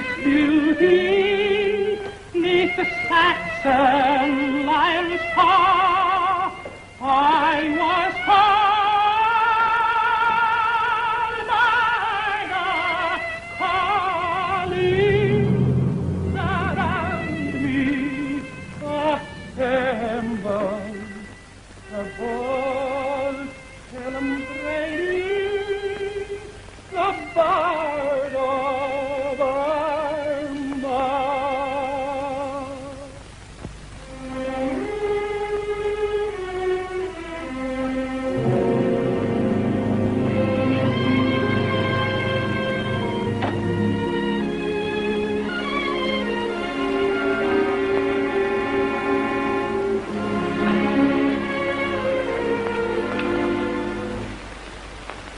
its beauty, 'neath the Saxon lion's paw, I was called by the calling that around me assembled the bold celebrating the bard of Armagh.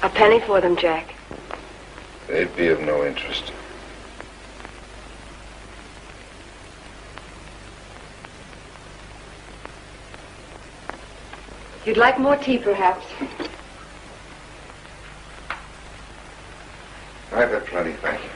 A penny for them, Jack. They'd be of no interest. You'd like more tea, perhaps? I've had plenty, thank you.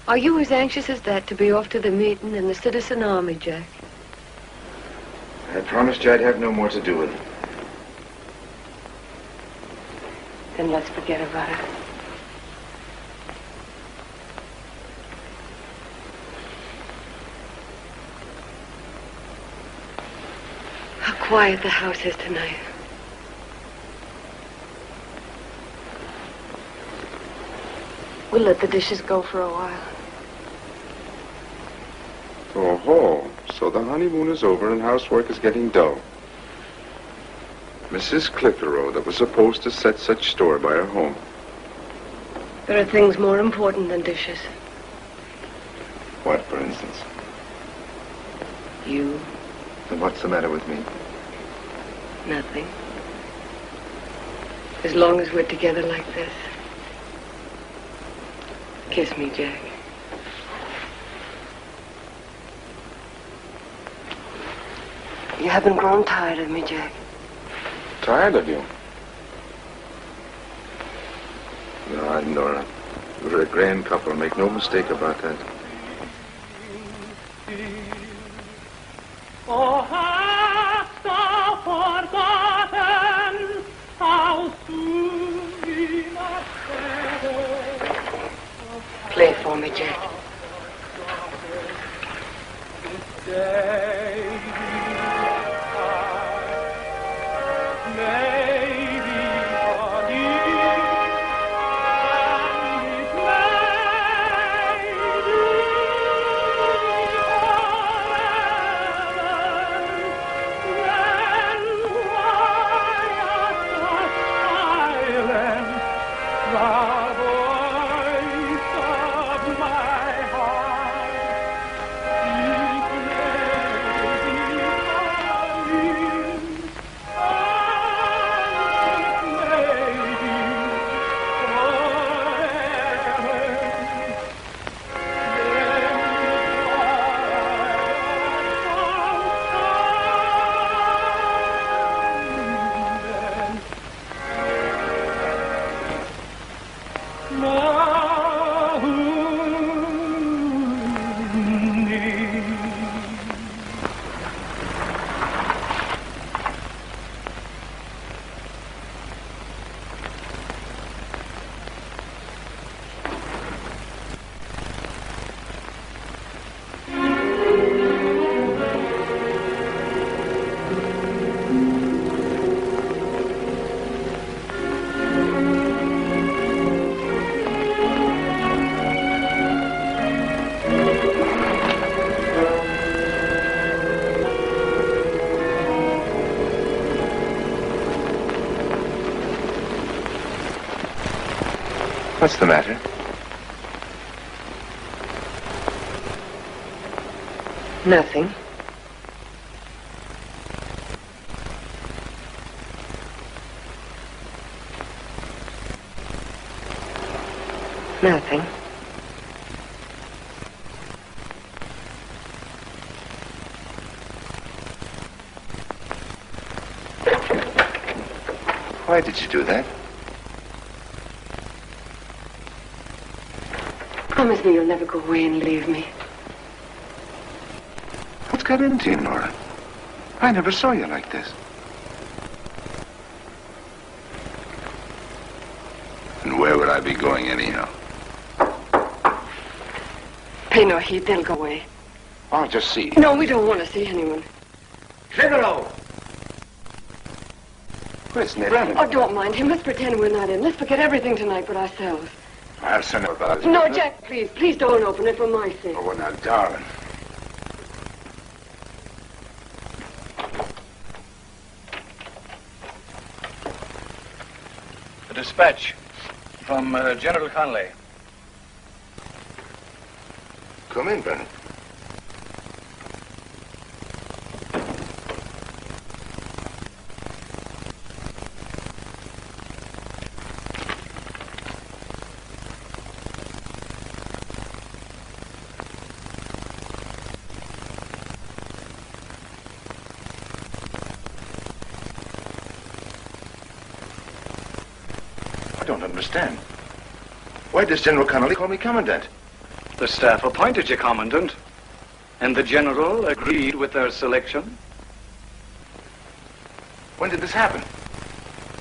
Are you as anxious as that to be off to the meeting in the citizen army, Jack? I promised you I'd have no more to do with it. Then let's forget about it. How quiet the house is tonight. We'll let the dishes go for a while. Oh-ho, so the honeymoon is over and housework is getting dull. Mrs. Clitheroe, that was supposed to set such store by her home. There are things more important than dishes. What, for instance? You? And what's the matter with me? Nothing. As long as we're together like this. Kiss me, Jack. You haven't grown tired of me, Jack. Tired of you? No, Nora. We're a grand couple. Make no mistake about that. Oh, hast thou forgotten how soon we must settle? Play for me, Jack. This day may be for thee, and it may be forever. Then why art thou silent, thou voice of my heart? It What's the matter? Nothing. Nothing. Why did you do that? Promise me you'll never go away and leave me. What's got into you, Nora? I never saw you like this. And where would I be going anyhow? Pay no heed, they'll go away. I'll just see. No, we don't want to see anyone. Figaro! Where's Ned? Brandon. Oh, don't mind him. Let's pretend we're not in. Let's forget everything tonight but ourselves. I'll send her about it. No, Jack, please. Please don't open it for my sake. Oh, well, now, darling. A dispatch from General Conley. Come in, Brennan. I don't understand. Why does General Connolly call me Commandant? The staff appointed you Commandant, and the General agreed with their selection. When did this happen?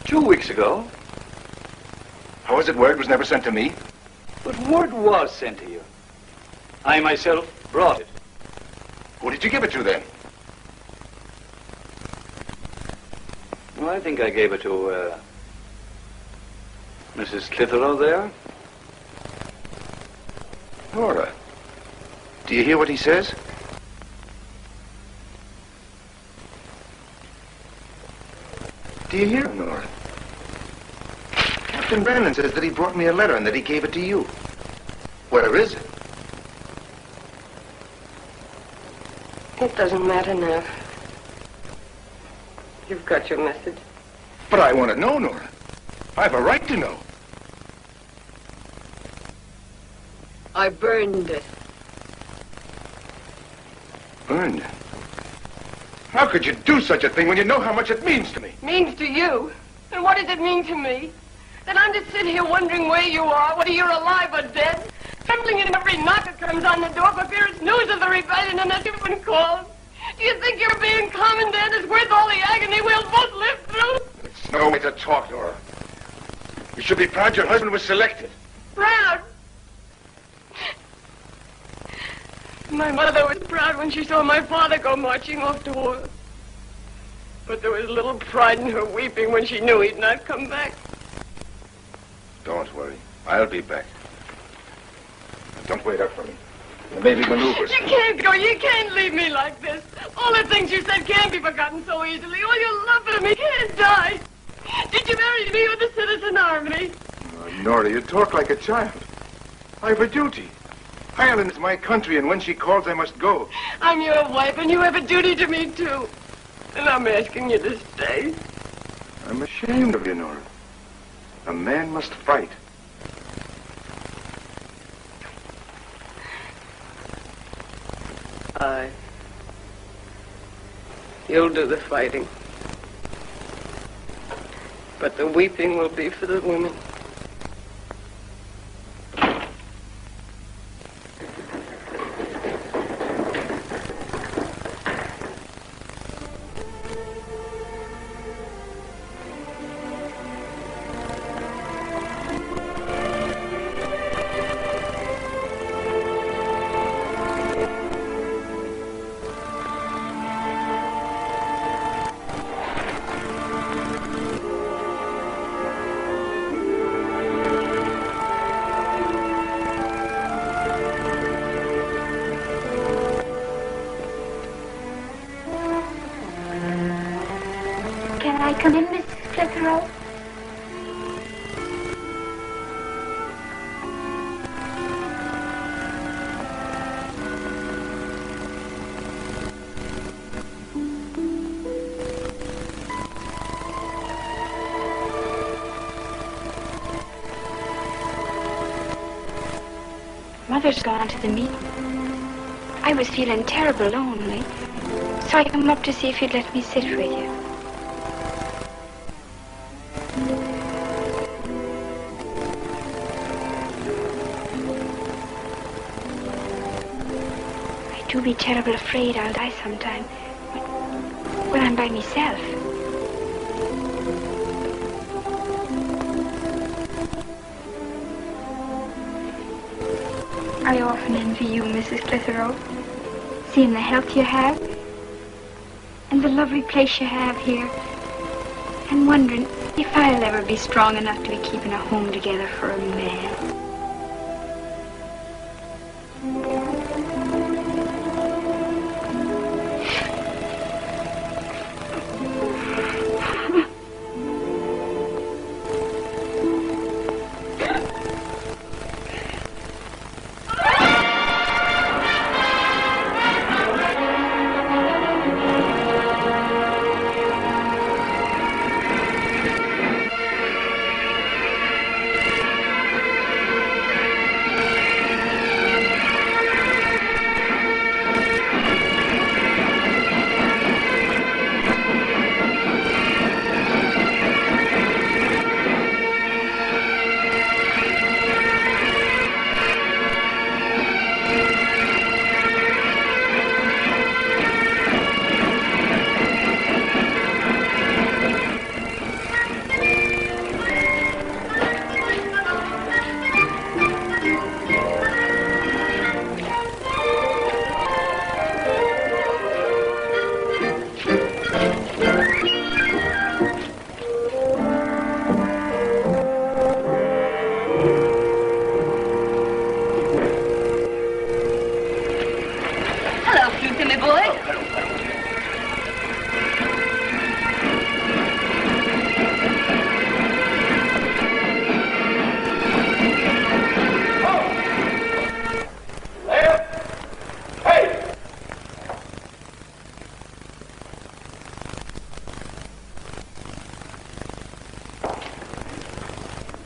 2 weeks ago. How is it word was never sent to me? But word was sent to you. I myself brought it. Who did you give it to, then? Well, I think I gave it to, Mrs. Clitheroe there. Nora, do you hear what he says? Do you hear him, Nora? Captain Brandon says that he brought me a letter and that he gave it to you. Where is it? It doesn't matter now. You've got your message. But I want to know, Nora. I have a right to know. I burned it. Burned it? How could you do such a thing when you know how much it means to me? Means to you? And what does it mean to me? That I'm to sit here wondering where you are, whether you're alive or dead, trembling at every knock that comes on the door for fear it's news of the rebellion and that you've been called. Do you think your being Commandant is worth all the agony we'll both live through? It's no way to talk, Nora. You should be proud your husband was selected. Proud? My mother was proud when she saw my father go marching off to war. But there was little pride in her weeping when she knew he'd not come back. Don't worry. I'll be back. Don't wait up for me. There may be maneuvers. You can't go. You can't leave me like this. All the things you said can't be forgotten so easily. All your love for me can't die. Did you marry me with the citizen army? Oh, Nora, you talk like a child. I have a duty. Ireland is my country, and when she calls, I must go. I'm your wife, and you have a duty to me, too. And I'm asking you to stay. I'm ashamed of you, Nora. A man must fight. Aye. You'll do the fighting. But the weeping will be for the women. Can I come in, Mrs. Clitheroe? Mother's gone to the meeting. I was feeling terrible lonely, so I come up to see if you'd let me sit with you. I do be terrible afraid I'll die sometime when I'm by myself. I often envy you, Mrs. Clitheroe, seeing the health you have and the lovely place you have here, and wondering if I'll ever be strong enough to be keeping a home together for a man.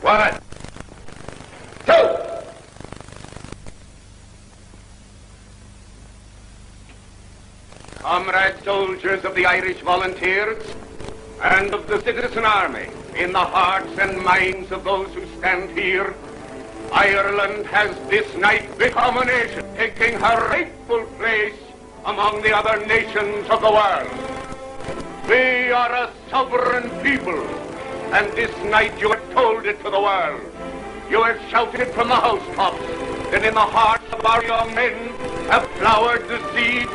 One, two. Comrade soldiers of the Irish Volunteers and of the Citizen Army, in the hearts and minds of those who stand here, Ireland has this night become a nation, taking her rightful place among the other nations of the world. We are a sovereign people, and this night you have told it to the world. You have shouted it from the housetops, and in the hearts of our young men have flowered the seeds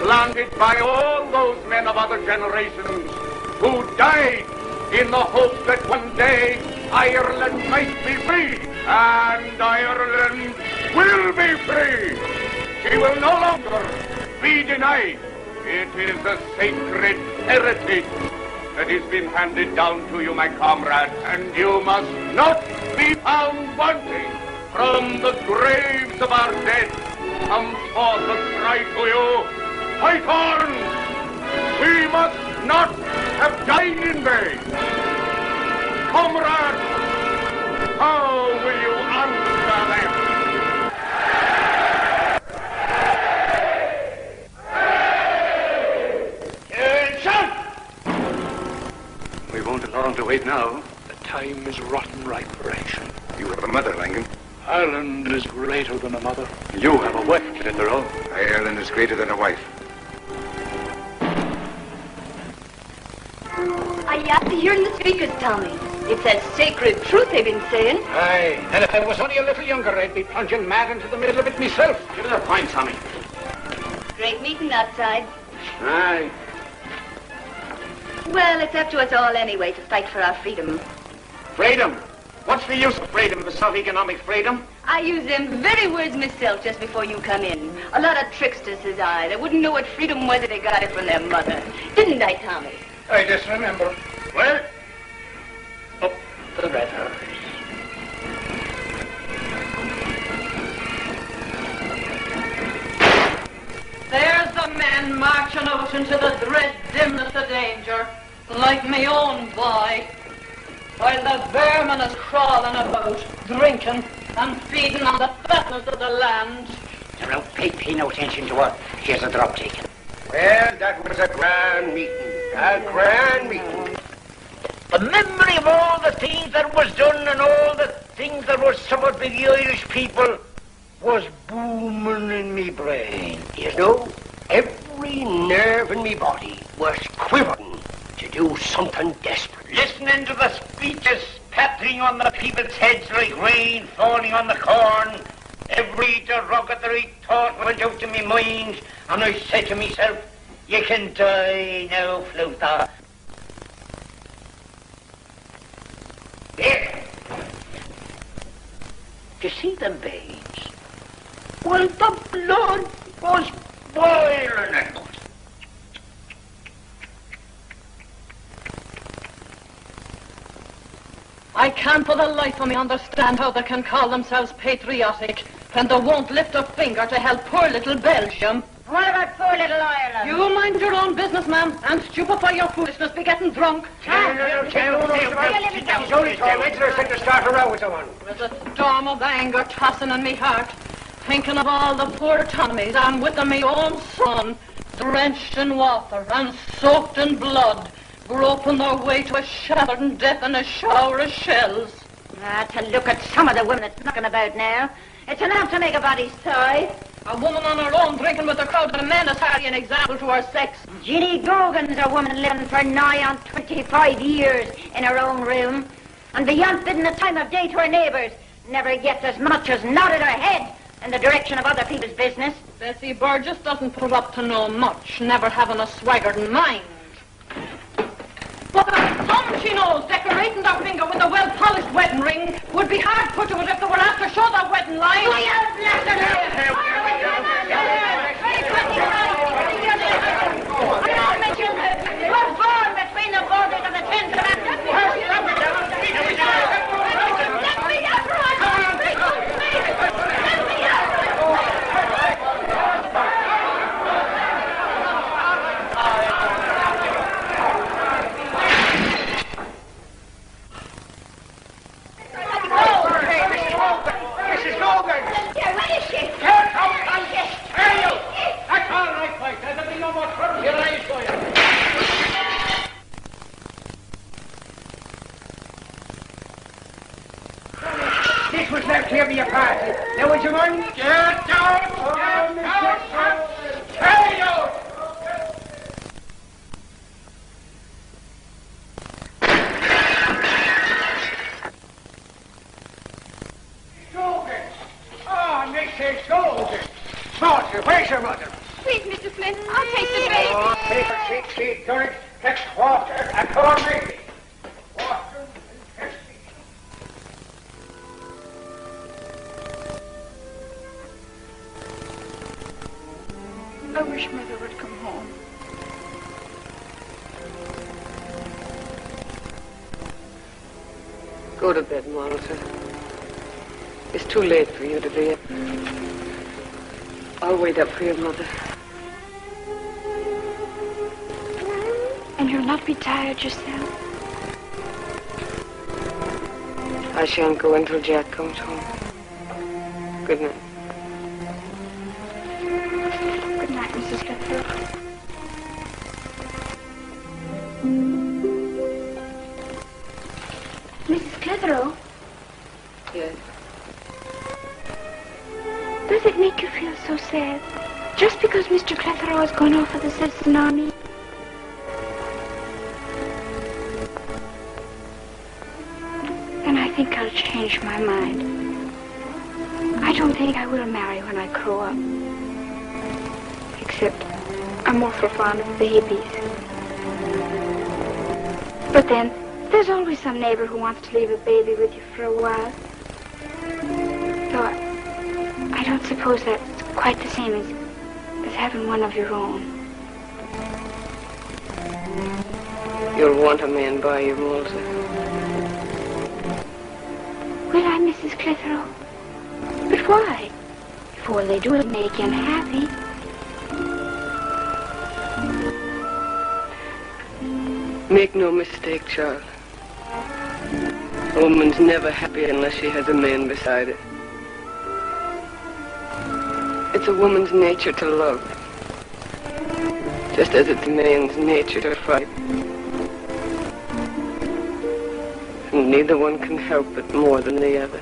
planted by all those men of other generations who died in the hope that one day Ireland might be free. And Ireland will be free. She will no longer be denied. It is a sacred heritage that has been handed down to you, my comrades, and you must not be found wanting. From the graves of our dead comes forth a cry to you, fight on! We must not have died in vain. Comrades, how will you answer them? We won't have long to wait now. The time is rotten ripe for action. You have a mother, Langan. Ireland is greater than a mother. You have a wife, Clitheroe. Ireland is greater than a wife. Are you after hearing the speakers, Tommy? It's that sacred truth they've been saying. Aye, and if I was only a little younger, I'd be plunging mad into the middle of it myself. Give us a point, Tommy. Great meeting outside. Aye. Well, it's up to us all anyway to fight for our freedom. Freedom? What's the use of freedom, the self-economic freedom? I used them very words myself just before you come in. A lot of tricksters, says I. They wouldn't know what freedom was if they got it from their mother. Didn't I, Tommy? I just remember. Well, up the red horse. There's a man marching out into the dread dimness of danger, like me own boy. while the vermin is crawling about, drinking and feeding on the fatness of the land. Now, don't pay no attention to her. She has a drop taken. Well, that was a grand meeting. A grand meeting. The memory of all the things that was done and all the things that were suffered by the Irish people was booming in me brain. You know, every nerve in me body was quivering to do something desperate. Listening to the speeches pattering on the people's heads like rain falling on the corn, every derogatory thought went out to me mind, and I said to myself, you can die now, Plough. There. You see them babes? Well, the blood was boiling at us. I can't for the life of me understand how they can call themselves patriotic when they won't lift a finger to help poor little Belgium. What about poor little Ireland? You mind your own business, ma'am, and stupefy your foolishness be getting drunk. It's only torment. They're set to start a row with someone. There's a storm of anger tossing in me heart, thinking of all the poor Tommies I'm with me own son, drenched in water and soaked in blood, groping their way to a shattered death in a shower of shells. To look at some of the women that's knocking about now, it's enough to make a body sigh. A woman on her own drinking with a crowd of men is hardly an example to her sex. Ginny Gogan's a woman living for nigh on 25 years in her own room, and beyond bidding the time of day to her neighbours, never gets as much as nodded her head in the direction of other people's business. Bessie Burgess doesn't put up to no much, never having a swaggered mind. But the thumb she knows, decorating their finger with a well-polished wedding ring, would be hard put to it if they were asked to show their wedding line. We're born between the borders of the Ten Commandments. This was left here for your party. Now, would you mind? Get out! Get out! Hey, you! Shogan! Oh, Mrs. Shogan! Martha, where's your mother? Please, Mr. Flynn, I'll take the baby. Oh, take her 6 feet, Durrick. That's water and corn baby. Water and Pepsi. I wish Mother would come home. Go to bed, Walter. It's too late for you to be up. I'll wait up for your mother. And you'll not be tired yourself? I shan't go until Jack comes home. Good night. Good night, Mrs. Clifford. Mrs. Clitheroe? Yes. Does it make you feel so sad? Just because Mr. Clitheroe has gone off with the Citizen Army? Then I think I'll change my mind. I don't think I will marry when I grow up. Except I'm awful fond of babies. But then, there's always some neighbor who wants to leave a baby with you for a while. Though I don't suppose that's quite the same as having one of your own. You'll want a man by you, Walter. Will I, Mrs. Clitheroe? But why? If all they do is make you unhappy. Make no mistake, Charles. A woman's never happy unless she has a man beside her. It's a woman's nature to love, just as it's a man's nature to fight. And neither one can help it more than the other.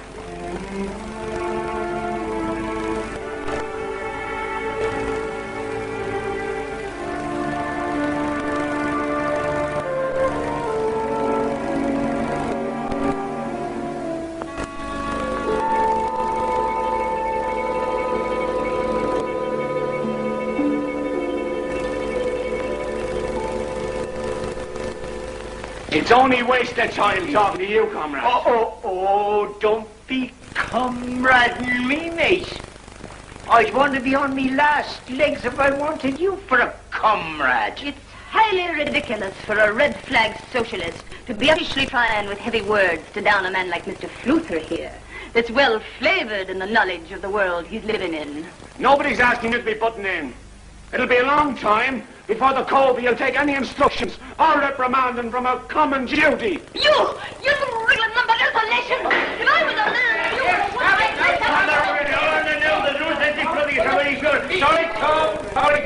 It's only wasted time talking to you, comrade. Oh, don't be comrading me, mate. I'd want to be on me last legs if I wanted you for a comrade. It's highly ridiculous for a red flag socialist to be officially trying with heavy words to down a man like Mr. Fluther here, that's well flavored in the knowledge of the world he's living in. Nobody's asking you to be putting in. It'll be a long time before the Covey will take any instructions or reprimanding from a common duty. You regular number isolation! If I was a man, you Sorry,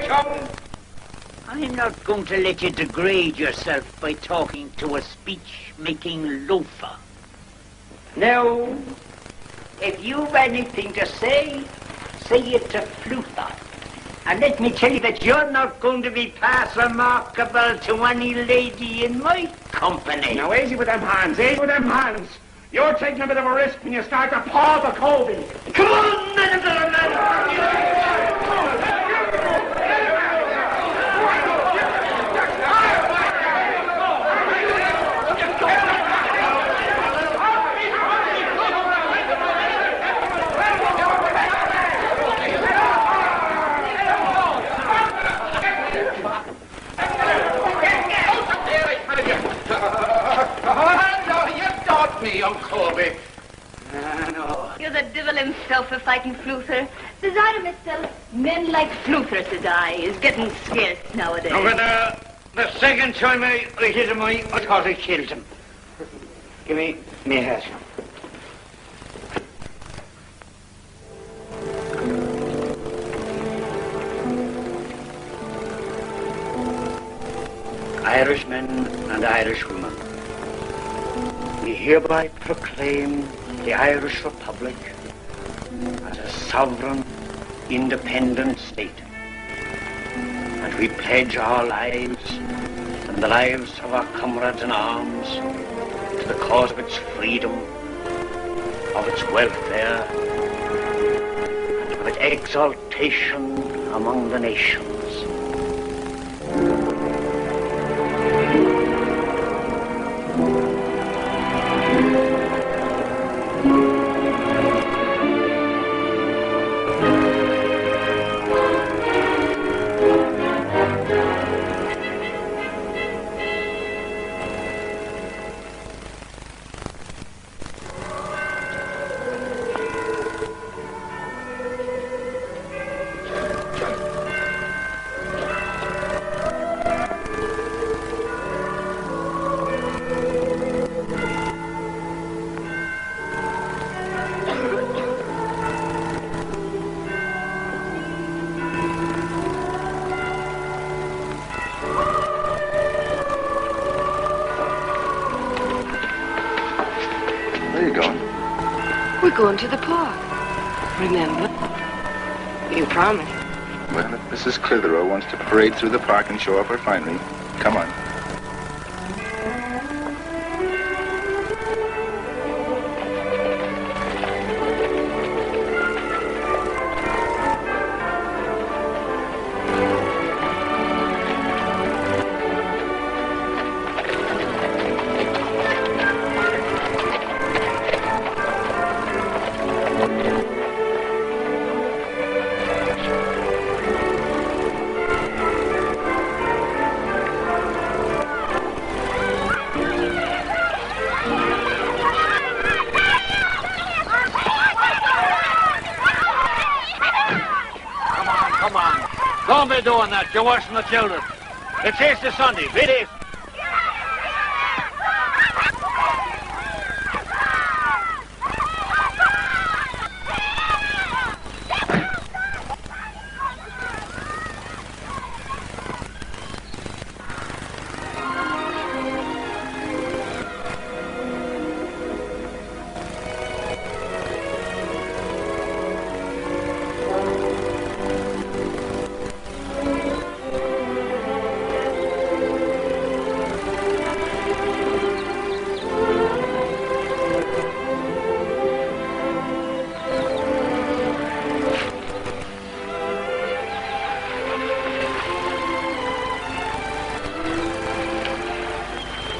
I'm not going to let you degrade yourself by talking to a speech-making loafer. Now, if you've anything to say it to Fluther. And let me tell you that you're not going to be past remarkable to any lady in my company. Now, easy with them hands, easy with them hands. You're taking a bit of a risk when you start to paw the Covey. Come on, man! Me, Uncle Covey. No. You're the devil himself for fighting Fluther. Says I, Mister, men like Fluther, says I, is getting scarce nowadays. Over the second time I hit him, I thought I killed him. Give me hat. Irishmen and Irishwomen, we hereby proclaim the Irish Republic as a sovereign, independent state. And we pledge our lives and the lives of our comrades in arms to the cause of its freedom, of its welfare, and of its exaltation among the nations. Going to the park. Remember? You promised. Well, if Mrs. Clitheroe wants to parade through the park and show off her finery, come on. Don't be doing that. You're worse than the children. It's Easter Sunday. It is.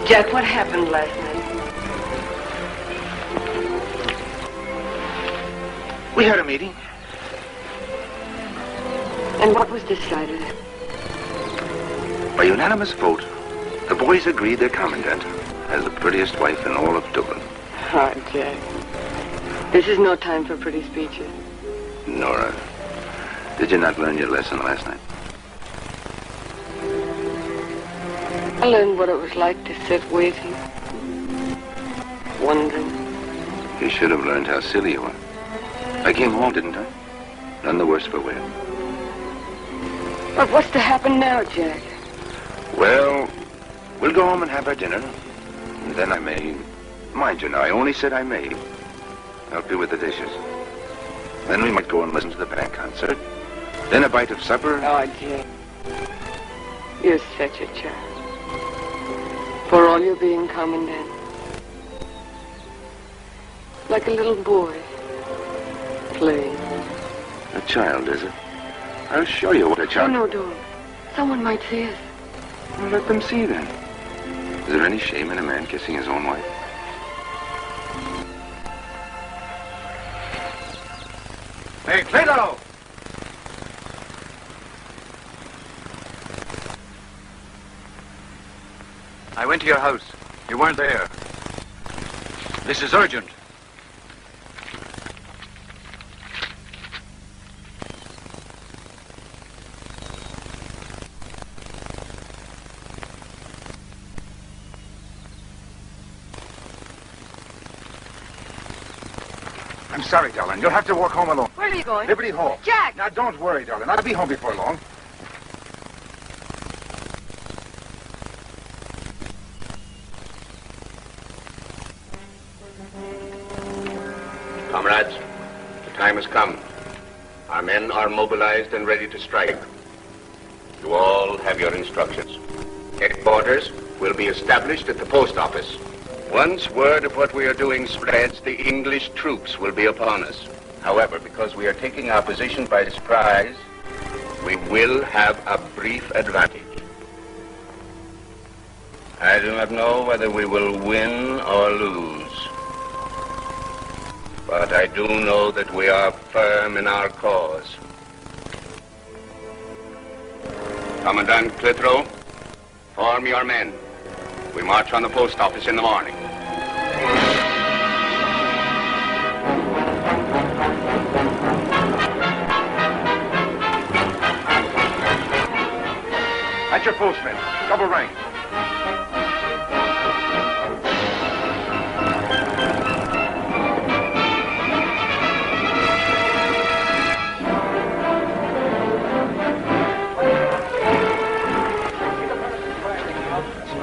Jack, what happened last night? We had a meeting. And what was decided? By unanimous vote, the boys agreed their commandant has the prettiest wife in all of Dublin. Oh, Jack. This is no time for pretty speeches. Nora, did you not learn your lesson last night? I learned what it was like to sit waiting, wondering. You should have learned how silly you were. I came home, didn't I? None the worse for wear. But what's to happen now, Jack? Well, we'll go home and have our dinner. And then I may... Mind you now, I only said I may. Help you with the dishes. Then we might go and listen to the band concert. Then a bite of supper. Oh, Jack. You're such a child. For all your being commandant. Like a little boy. Playing. A child, is it? I'll show you what a child... Oh, no, don't. Someone might see us. Well, let them see then. Is there any shame in a man kissing his own wife? Hey, Clitterlow! I went to your house. You weren't there. This is urgent. I'm sorry, darling. You'll have to walk home alone. Where are you going? Liberty Hall. Jack! Now, don't worry, darling. I'll be home before long. Comrades, the time has come. Our men are mobilized and ready to strike. You all have your instructions. Headquarters will be established at the post office. Once word of what we are doing spreads, the English troops will be upon us. However, because we are taking our position by surprise, we will have a brief advantage. I do not know whether we will win or lose. But I do know that we are firm in our cause. Commandant Clitheroe, form your men. We march on the post office in the morning. At your post, men. Double rank.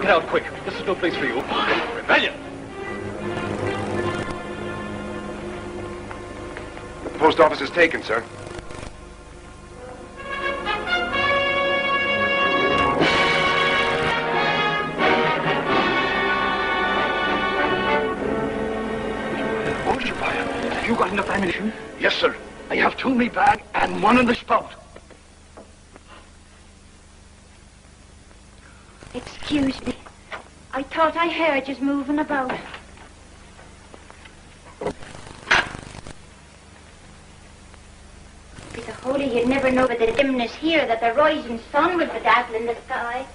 Get out quick. This is no place for you. Rebellion! The post office is taken, sir. Order fire. Have you got enough ammunition? Yes, sir. I have 2 in my bag and 1 in the spout. Excuse me. I thought I heard you moving about. Be the holy, you'd never know with the dimness here that the rising sun will bedazzle in the sky.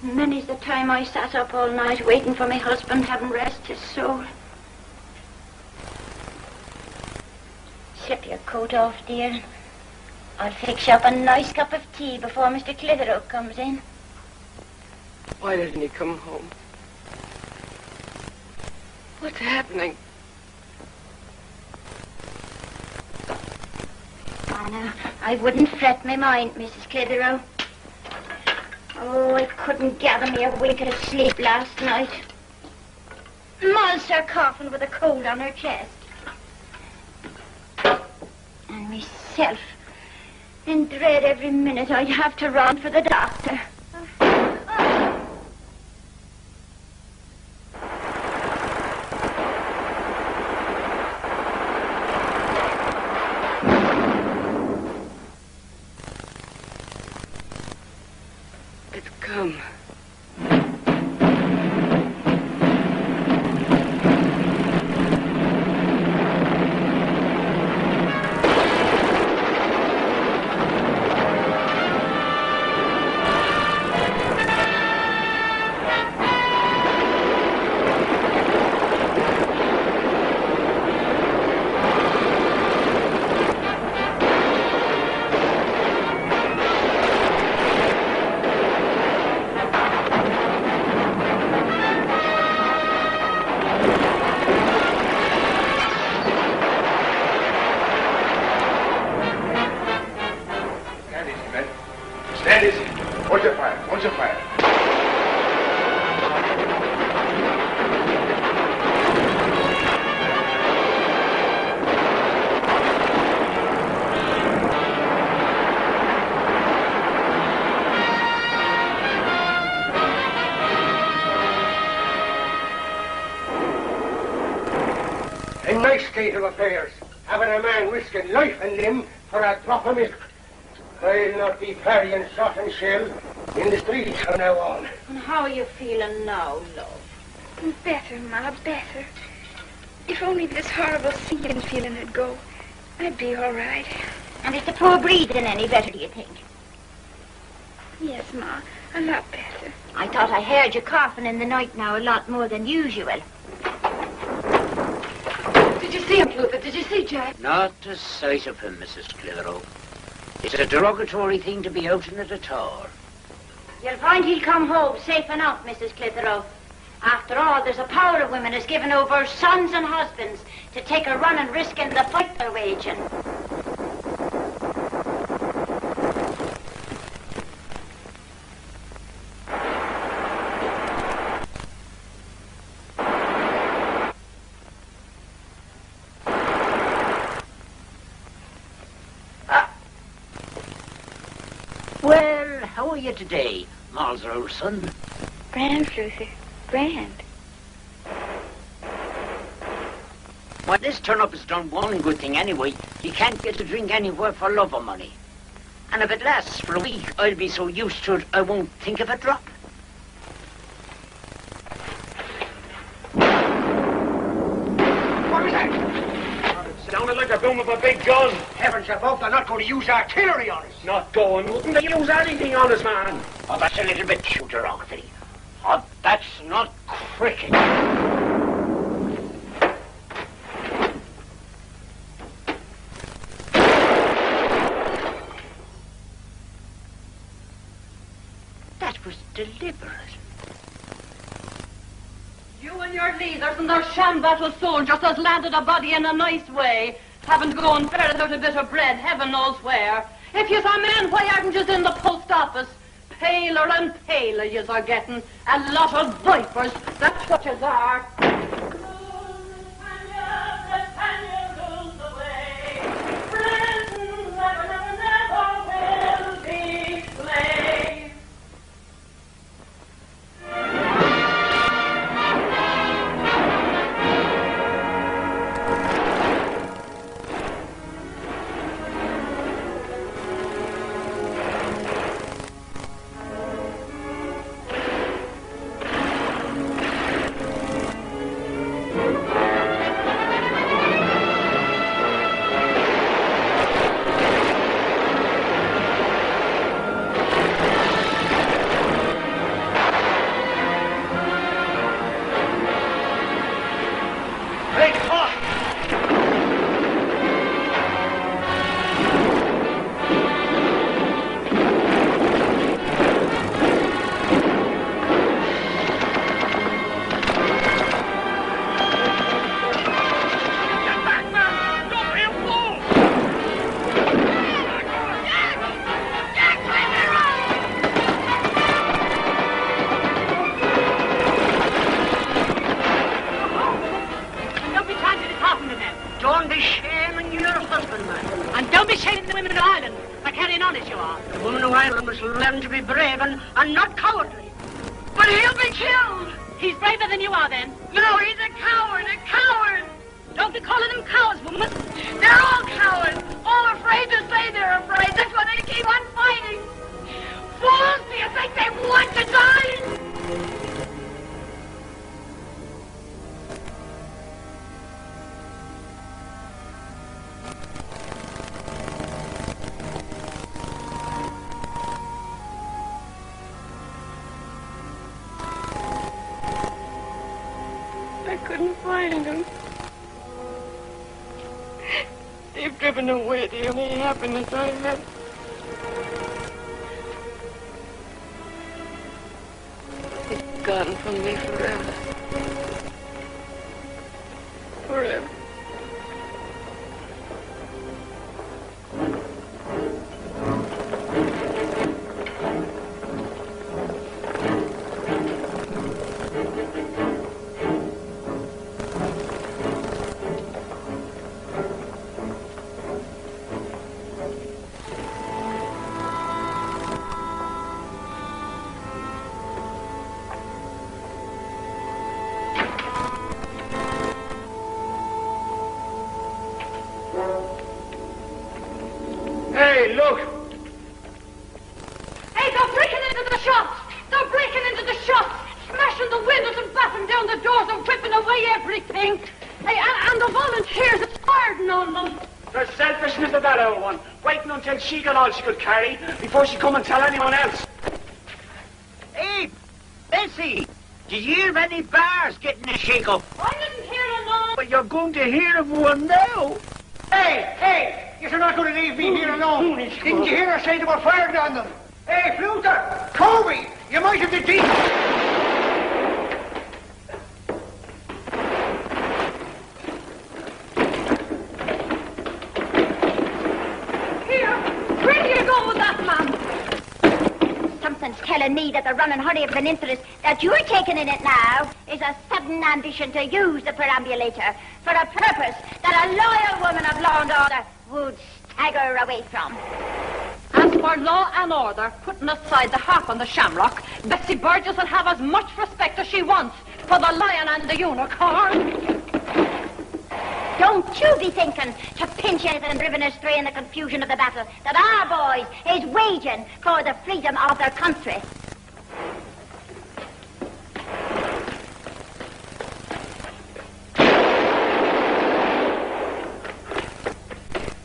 Many's the time I sat up all night waiting for my husband, having rest his soul. Slip your coat off, dear. I'll fix you up a nice cup of tea before Mr. Clitheroe comes in. Why doesn't he come home? What's happening? Oh, now, I wouldn't fret my mind, Mrs. Clitheroe. Oh, I couldn't gather me a wink of sleep last night. Moll's her coughing with a cold on her chest. And myself, In dread every minute I have to run for the doctor. It's come. A nice state of affairs, having a man risking life and limb for a drop of milk. I'll not be parrying shot and shell in the streets from now on. And how are you feeling now, love? Better, Ma, better. If only this horrible sinking feeling would go, I'd be all right. And is the poor breathing any better, do you think? Yes, Ma, a lot better. I thought I heard you coughing in the night now a lot more than usual. Did you see him, Luther? Did you see Jack? Not a sight of him, Mrs. Clitheroe. It's a derogatory thing to be out in it at all. You'll find he'll come home safe enough, Mrs. Clitheroe. After all, there's a power of women has given over sons and husbands to take a run and risk in the fight they're waging. Well, how are you today, Miles, old son? Grand, Luther. Grand. Well, this turn-up has done one good thing anyway. You can't get to drink anywhere for love or money. And if it lasts for a week, I'll be so used to it, I won't think of a drop. What was that? It sounded like the boom of a big gun. Heavens above, they're not going to use artillery on us. Not going. Wouldn't they use anything on us, man? Oh, that's a little bit too derogatory. Oh, that's not cricket. That was deliberate. You and your leaders and their sham battle soldiers has landed a body in a nice way. Haven't gone further without a bit of bread, heaven knows where. If you's a man, why aren't yous in the post office? Paler and paler yous are getting. A lot of vipers, that's what yous are. must learn to be brave and not cowardly. But he'll be killed. He's braver than you are, then. No, he's a coward, a coward. Don't be calling them cowards, woman. They're all cowards, all afraid to say they're afraid. That's why they keep on fighting. Fools, do you think they want to die? I couldn't find him. They've driven away the only happiness I had. It's gone from me forever. Forever. Hey, look! Hey, they're breaking into the shops! They're breaking into the shops! Smashing the windows and battering down the doors and whipping away everything! Hey, and the volunteers are firing on them! The selfishness of that old one, waiting until she got all she could carry before she come and tell anyone else. Hey, Bessie, did you hear any bars getting a shake-up? I didn't hear them all! But you're going to hear of one now. Hey! You're not going to leave me here alone. Didn't you hear her say they were firing on them? Hey, Plough, Kobe, you might have the deep. Here, where do you go with that man? Something's telling me that the run and hurry of an interest that you're taking in it now is a sudden ambition to use the perambulator for a purpose that a loyal woman of law and order would stagger away from. As for law and order, putting aside the harp and the shamrock, Bessie Burgess will have as much respect as she wants for the lion and the unicorn. Don't you be thinking to pinch us and driven astray in the confusion of the battle that our boys is waging for the freedom of their country.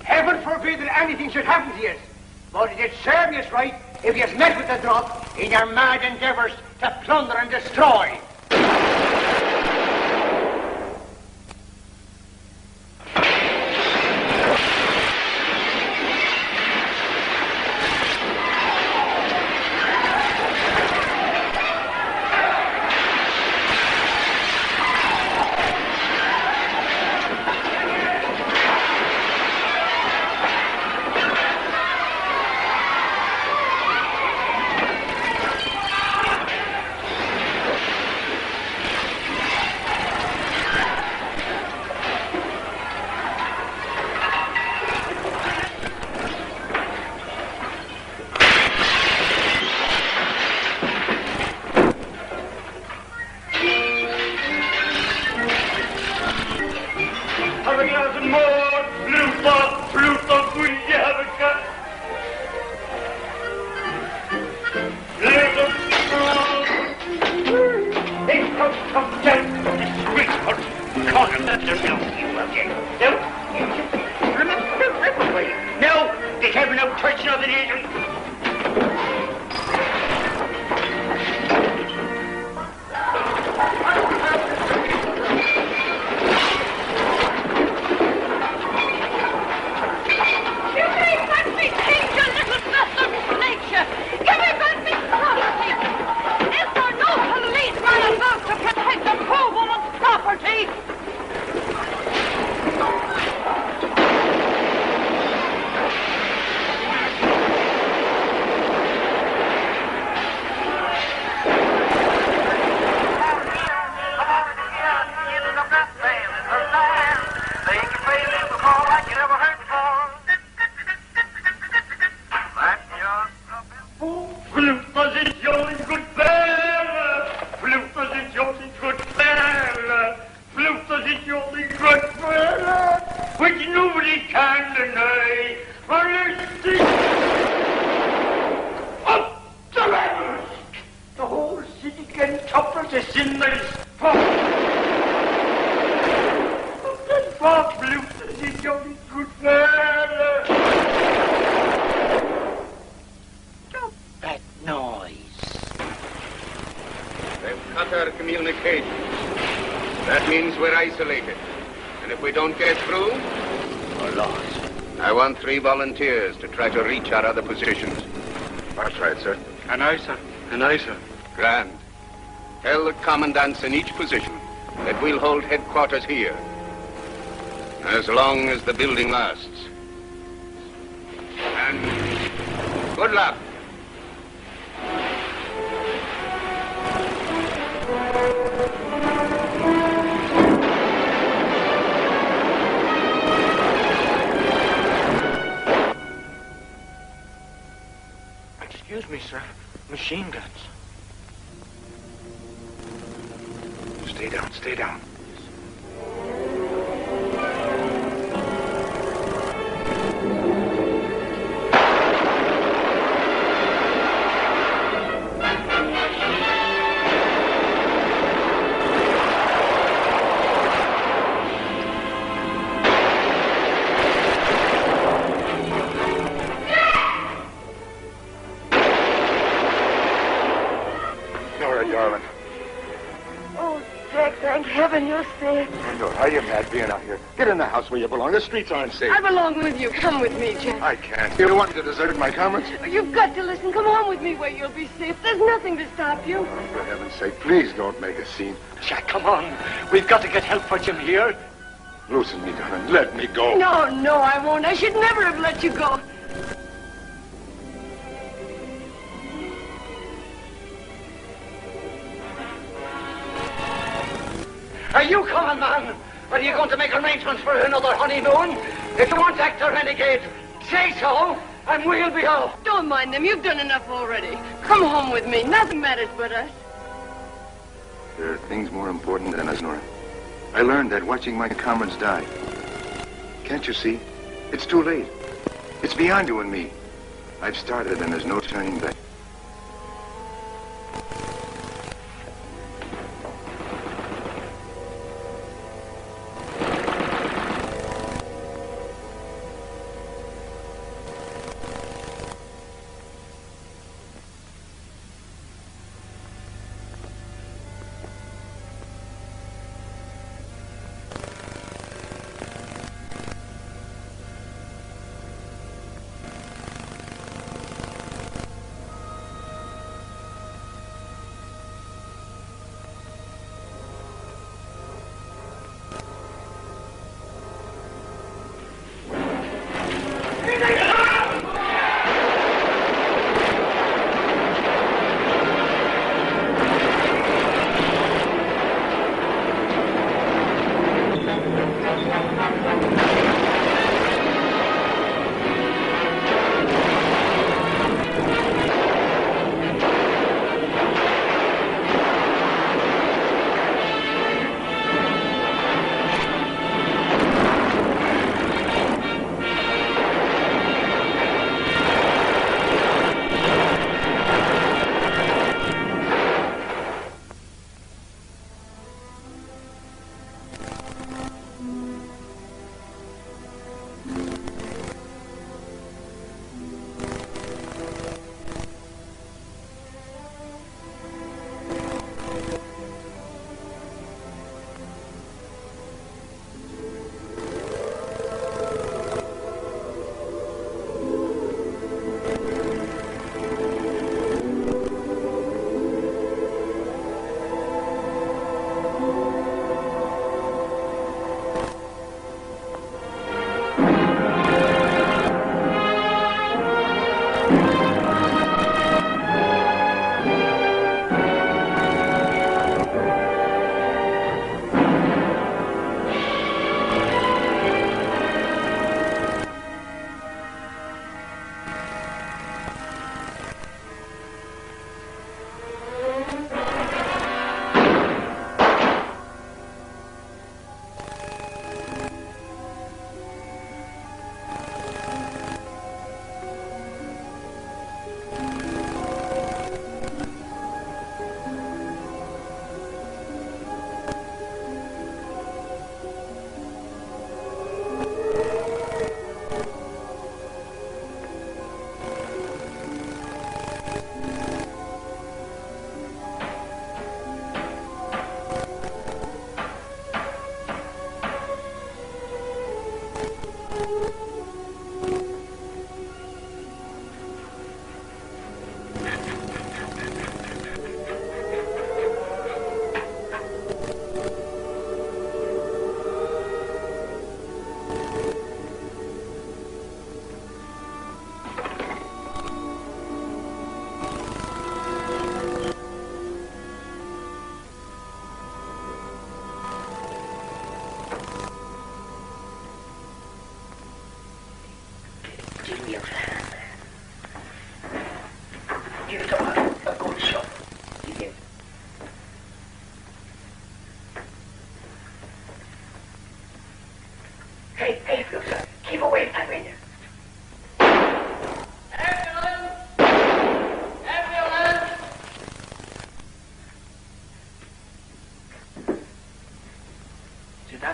Heaven forbid that anything should happen to you. But it'd serve you right if you met with the drop in your mad endeavours to plunder and destroy. getting tougher to sinners. Bob Luke, he's only good fella. Stop that noise. They've cut our communications. That means we're isolated. And if we don't get through, we're lost. I want 3 volunteers to try to reach our other positions. I'll try it, sir. And I, sir. And I, sir. Grand. Tell the commandants in each position that we'll hold headquarters here. As long as the building lasts. And good luck. Excuse me, sir. Machine guns. Stay down, stay down. Darling. Oh, Jack, thank heaven you're safe. No, are you mad being out here? Get in the house where you belong. The streets aren't safe. I belong with you. Come with me, Jack. I can't. You're the one who deserted my comrades. You've got to listen. Come on with me where you'll be safe. There's nothing to stop you. Oh, for heaven's sake, please don't make a scene. Jack, come on. We've got to get help for Jim here. Loosen me, darling. Let me go. No, I won't. I should never have let you go. Are you coming, man? Are you going to make arrangements for another honeymoon? If you want to act a renegade, say so, and we'll be off. Don't mind them. You've done enough already. Come home with me. Nothing matters but us. There are things more important than us, Nora. I learned that watching my comrades die. Can't you see? It's too late. It's beyond you and me. I've started and there's no turning back.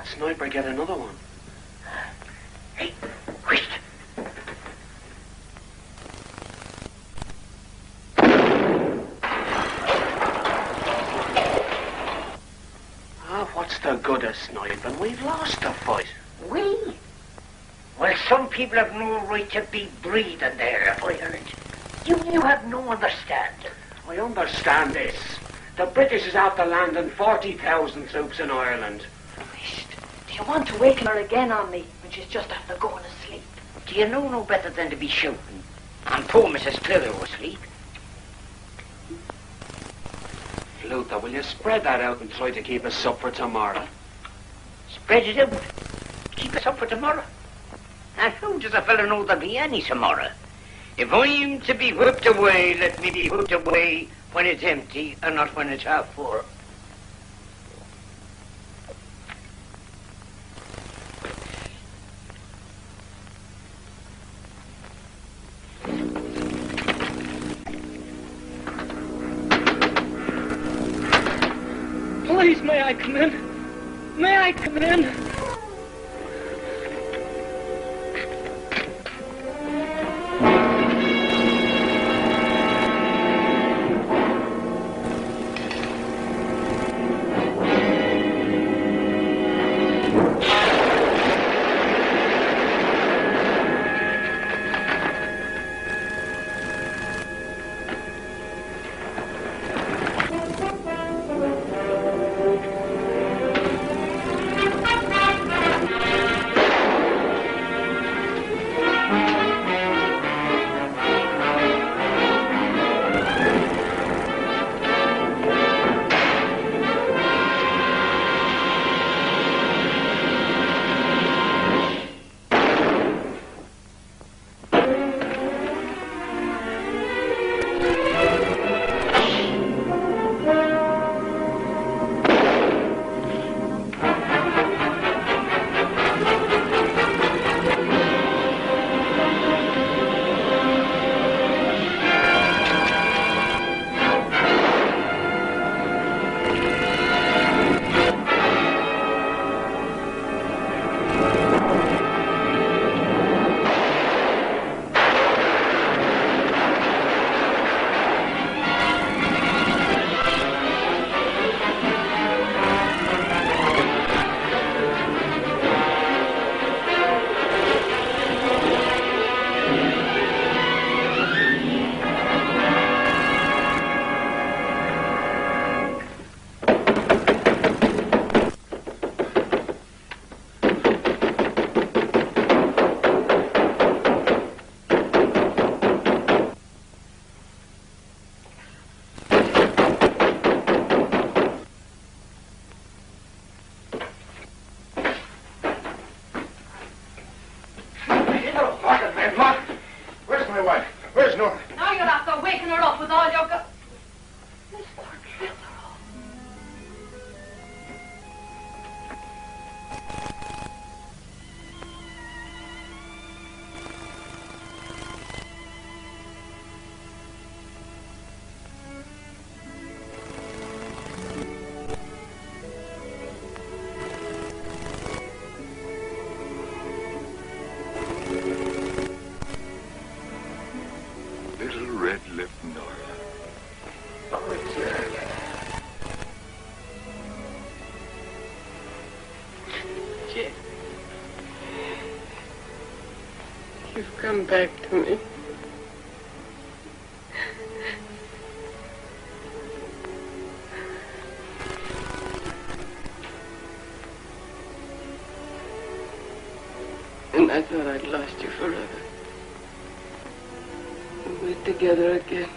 that sniper get another one. Hey, wait. What's the good of sniping? We've lost the fight. We? Well, some people have no right to be breathing there, if I heard. You have no understanding. I understand this. The British is after landing 40,000 troops in Ireland. Do you want to waken her again on me when she's just after going to sleep? Do you know no better than to be shouting? And poor Mrs. Clitheroe asleep. Luther, will you spread that out and try to keep us up for tomorrow? Spread it out. Keep us up for tomorrow. And how does a fellow know there'll be any tomorrow? If I'm to be whipped away, let me be whipped away when it's empty and not when it's half full. Please, may I come in? May I come in? You've come back to me. And I thought I'd lost you forever. We're together again.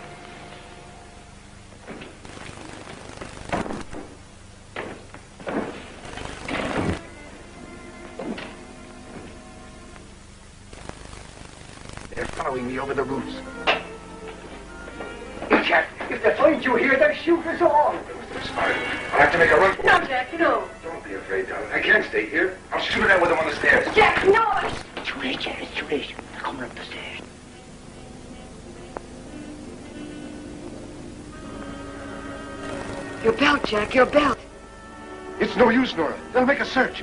Me over the roofs. Jack, if they find you here, they'll shoot us all. I'll have to make a run for it. No, Jack, no. Don't be afraid, darling. I can't stay here. I'll shoot it out with them on the stairs. Jack, no! Too late, Jack. It's too late. They're coming up the stairs. Your belt, Jack, your belt. It's no use, Nora. They'll make a search.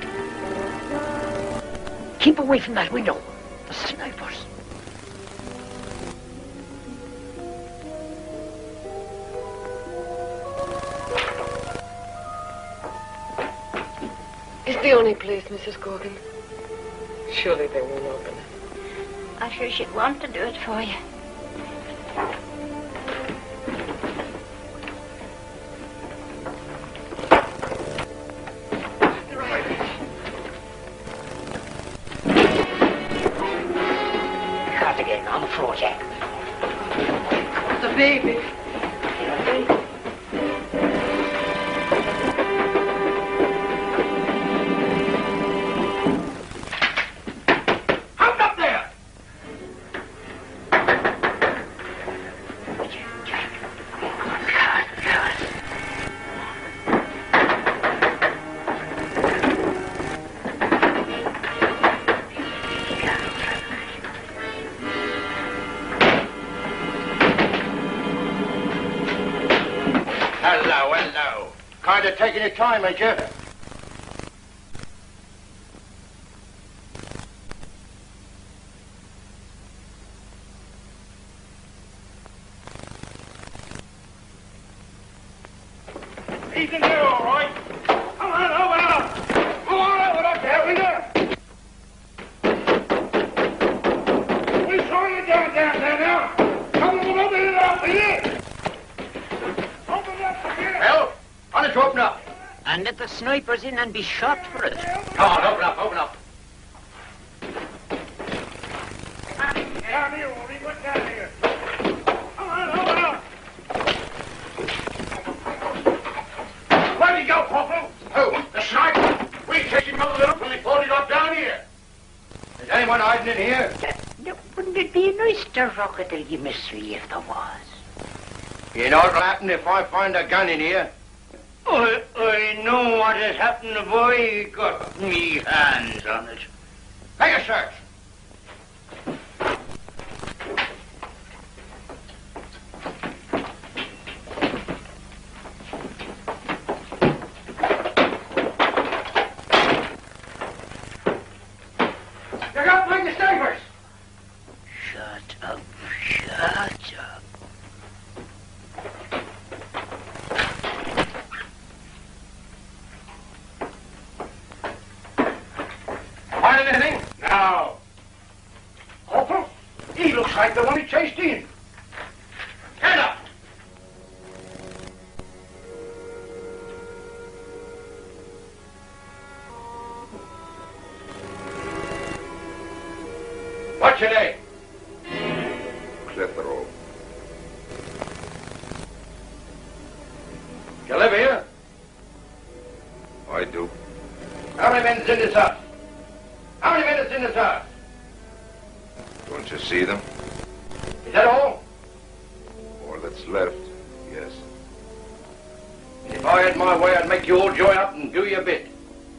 Keep away from that window. The snipers. It's the only place, Mrs. Gorgon. Surely they won't open it. I sure should want to do it for you. Cart again, on the floor, Jack. The baby. Hello. Kind of taking your time, ain't you? He's in there, all right. Come on, open up. Come on, open up there, will you? We're throwing it down there now. Come on, open it up, will you? Open it up here. Well, why don't you open up? And let the snipers in and be shot for it. Come on, open up. Down here, Wolfie, what's down here? Come on, open up. Where'd he go, Corporal? Who? The sniper. We chased him over the roof and we thought he got down here. Is anyone hiding in here? Wouldn't it be nice to rocket till you mystery if there was? You know what'll happen if I find a gun in here? I know what has happened if I got me hands on it. Make a search. They're up like the snipers. Shut up. Find anything? No. Corporal, he looks like the one he chased in. Stand up. What's your name? Clitheroe. You live here? I do. How many men is in this house? How many men is in this house? Don't you see them? Is that all? All that's left, yes. If I had my way, I'd make you all join up and do your bit.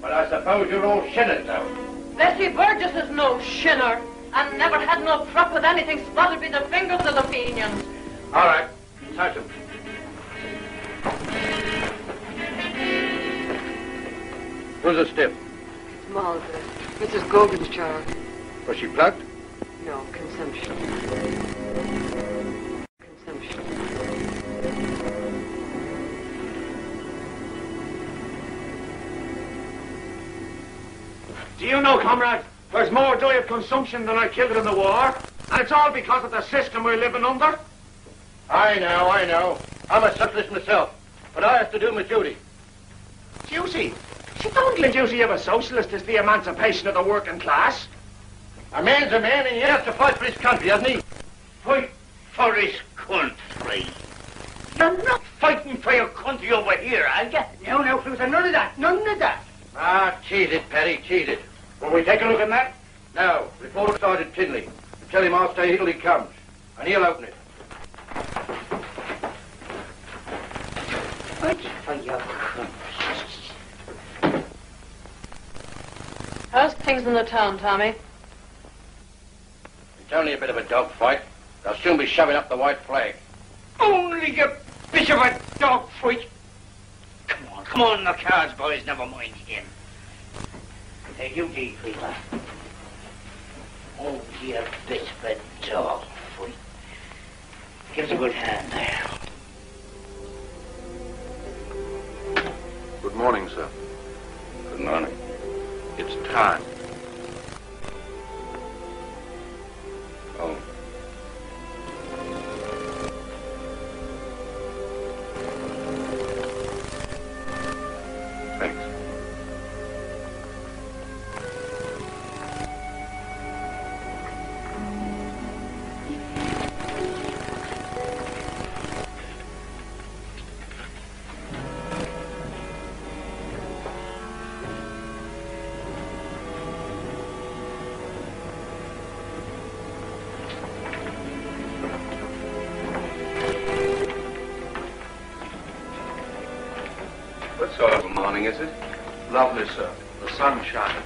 But I suppose you're all shinners now. Bessie Burgess is no shinner, and never had no prop with anything spotted by the fingers of the Fenians. All right, touch them. Who's a stiff? It's Margaret. Mrs. Gorgon's child. Was she plugged? No, consumption. Do you know, comrade, there's more die of consumption than I killed in the war, and it's all because of the system we're living under? I know. I'm a socialist myself, but I have to do my duty. Duty? The only duty of a socialist is the emancipation of the working class. A man's a man, and he has to fight for his country, hasn't he? Fight for his country. You're not fighting for your country over here, are you? No, Fluter, none of that. Ah, cheese it, Paddy, cheese it. Will we take a look at that? No, report Sergeant Tinley. Tell him I'll stay here till he comes, and he'll open it. What's for your country? How's things in the town, Tommy? It's only a bit of a dogfight. They'll soon be shoving up the white flag. Only a bit of a dogfight? Come Come on, the cards, boys, never mind him. Take you deep, Rita. Oh, dear bit of a dog, foot. Give us a good hand there. Good morning, sir. Good morning. It's time. Oh. Thanks. What sort of a morning is it? Lovely, sir. The sun's shining.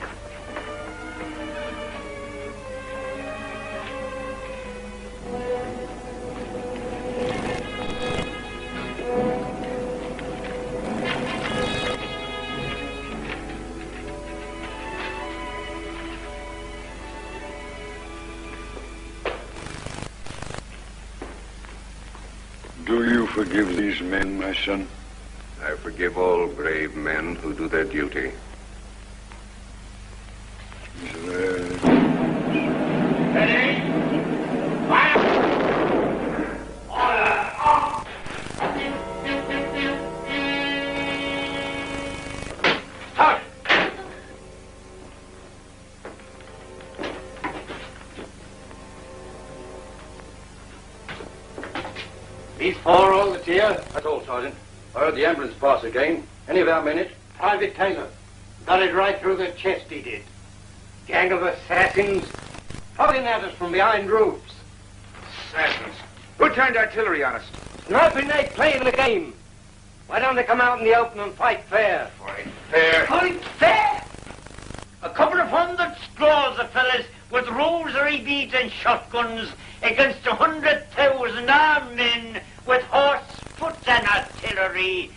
Do you forgive these men, my son? I forgive all brave men who do their duty. Ready? Start! These four all that's here? That's all, Sergeant. I heard the ambulance pass again. Any of our minutes? Private Taylor. Got it right through the chest, he did. Gang of assassins. Poking at us from behind roofs. Assassins. Who turned artillery on us? Nothing they playing the game. Why don't they come out in the open and fight fair? Fight fair? Fight fair? A couple of 100 scores of fellas with rosary beads and shotguns against 100,000 armed men with horse, foot and artillery.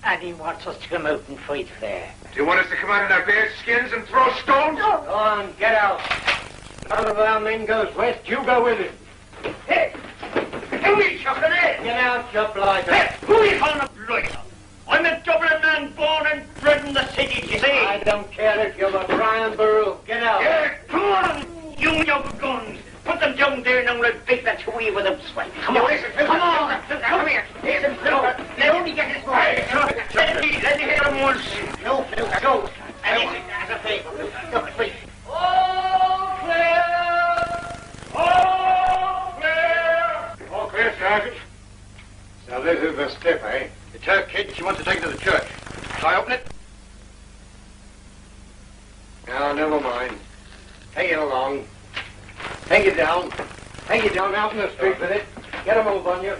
And he wants us to come out and fight fair. Do you want us to come out in our bare skins and throw stones? Go on, get out. None of our men goes west, you go with him. Hey! Who are you chucking in? Get out, you blighter. Hey! Who are you calling a blighter? I'm a Dublin man born and bred in the city, you see. I don't care if you're a Brian Baruch. Get out. Yeah, come on, you and your guns. Put them down there and I'll beat that to you with them sweat. Come on. Come on. Come here. Listen, no. Let only get his way. Let me hear him once. No, go. And listen, as a favor. Look, please. All clear! All clear! All clear, Sergeant. So this is the step, eh? It's her kid. She wants to take it to the church. Shall I open it? No, never mind. Take it along. Take it down. Take it down out in the street with it. Get a move on you.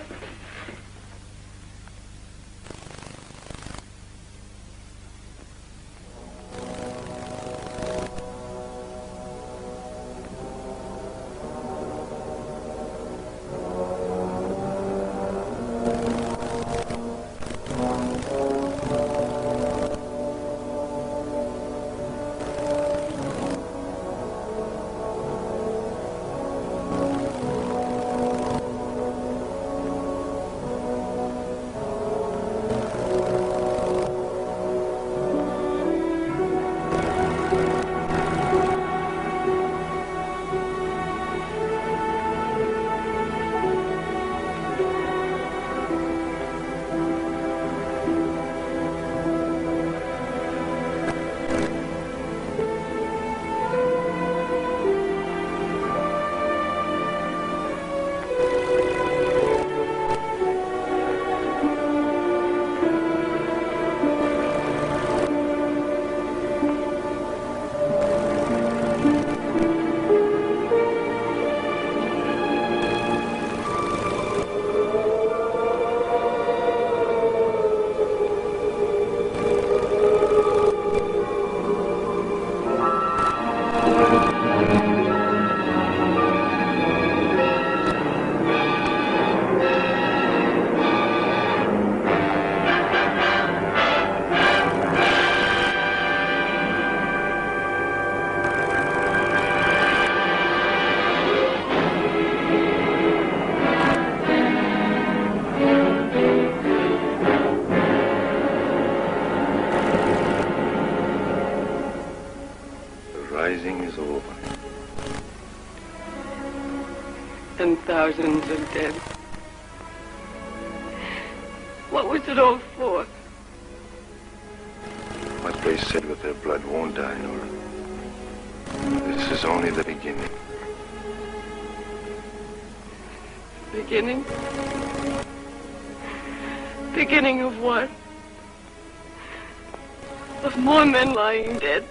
rising is over. And thousands are dead. What was it all for? What they said with their blood won't die, Nora. This is only the beginning. Beginning? Beginning of what? Of more men lying dead.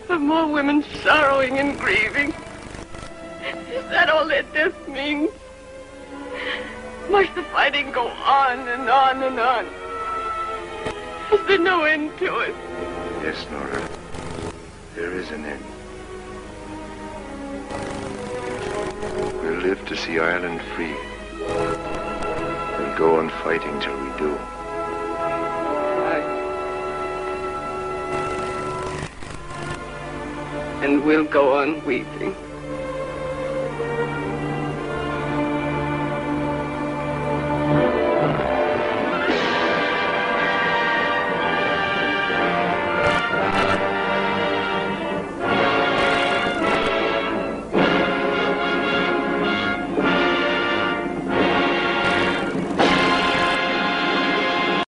Of more women sorrowing and grieving. Is that all that death means? Must the fighting go on and on and on? Is there no end to it? Yes, Nora. There is an end. We'll live to see Ireland free. We'll go on fighting till we do. And we'll go on weeping.